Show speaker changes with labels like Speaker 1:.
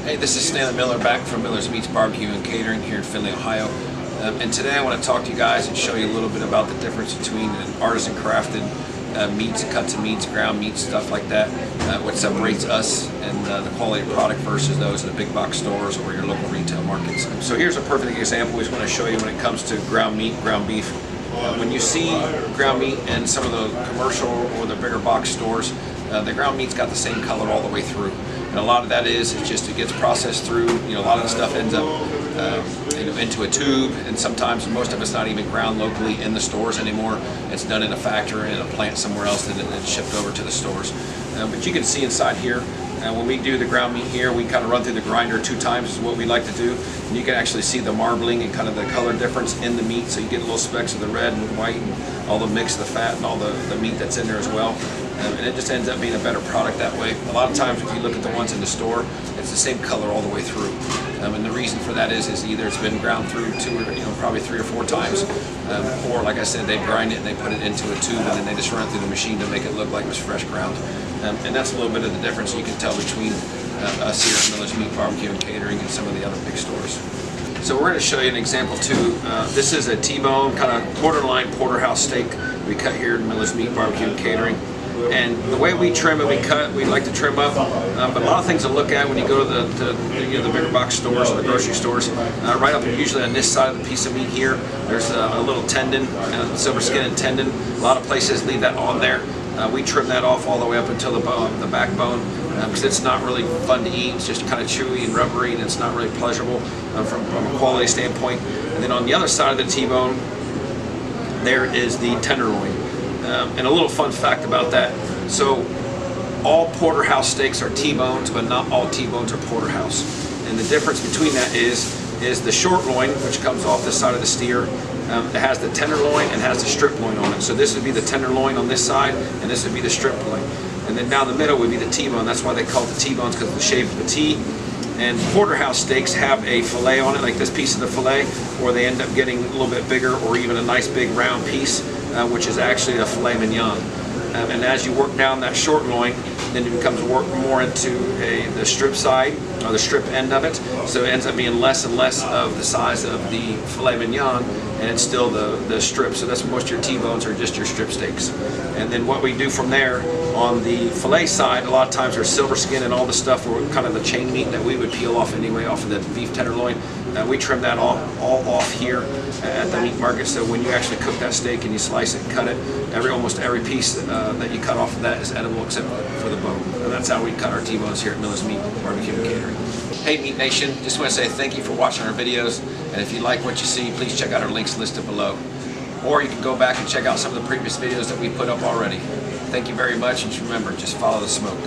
Speaker 1: Hey, this is Stanley Miller back from Miller's Meats Barbecue and Catering here in Findlay, Ohio. And today I want to talk to you guys and show you a little bit about the difference between an artisan crafted meats, cuts of meats, ground meats, stuff like that. What separates us and the quality of product versus those in the big box stores or your local retail markets. So here's a perfect example we just want to show you when it comes to ground meat, ground beef. When you see ground meat in some of the commercial or the bigger box stores, the ground meat's got the same color all the way through. And a lot of that is just it gets processed through, a lot of the stuff ends up into a tube, and sometimes most of it's not even ground locally in the stores anymore. It's done in a factory, in a plant somewhere else, and it's shipped over to the stores. But you can see inside here, when we do the ground meat here, we kind of run through the grinder 2 times is what we like to do. And you can actually see the marbling and kind of the color difference in the meat, so you get little specks of the red and white and all the mix of the fat and all the meat that's in there as well. And it just ends up being a better product that way. A lot of times if you look at the ones in the store, it's the same color all the way through. And the reason for that is either it's been ground through 2 or probably 3 or 4 times, or like I said, they grind it and they put it into a tube and then they just run it through the machine to make it look like it was fresh ground. And that's a little bit of the difference you can tell between us here at Miller's Meat Barbecue and Catering and some of the other big stores. So we're going to show you an example too. This is a T-bone, kind of borderline porterhouse steak we cut here at Miller's Meat Barbecue and Catering. And the way we trim it, we like to trim up. But a lot of things to look at when you go to the bigger box stores or the grocery stores. Right up usually on this side of the piece of meat here, there's a little tendon, silver skin and tendon. A lot of places leave that on there. We trim that off all the way up until the backbone, because it's not really fun to eat. It's just kind of chewy and rubbery, and it's not really pleasurable from a quality standpoint. And then on the other side of the T-bone, there is the tenderloin. And a little fun fact about that. So all porterhouse steaks are T-bones, but not all T-bones are porterhouse. And the difference between that is the short loin, which comes off this side of the steer. It has the tenderloin and has the strip loin on it. So this would be the tenderloin on this side, and this would be the strip loin. And then down the middle would be the T-bone. That's why they call it the T-bones, because of the shape of the T. And porterhouse steaks have a fillet on it, like this piece of the fillet, or they end up getting a little bit bigger, or even a nice big round piece, which is actually a filet mignon. And as you work down that short loin, then it becomes more into the strip side, or the strip end of it. So it ends up being less and less of the size of the filet mignon, and it's still the strip. So that's most of your T-bones are just your strip steaks. And then what we do from there, on the filet side, a lot of times there's silver skin and all the stuff, or kind of the chain meat that we would peel off anyway, off of the beef tenderloin. We trim that all off here at the meat market, so when you actually cook that steak and you slice it and cut it, almost every piece that you cut off of that is edible except for the bone. And that's how we cut our T-bones here at Miller's Meat Barbecue and Catering. Hey Meat Nation, just want to say thank you for watching our videos, and if you like what you see, please check out our links listed below. Or you can go back and check out some of the previous videos that we put up already. Thank you very much, and just remember, just follow the smoke.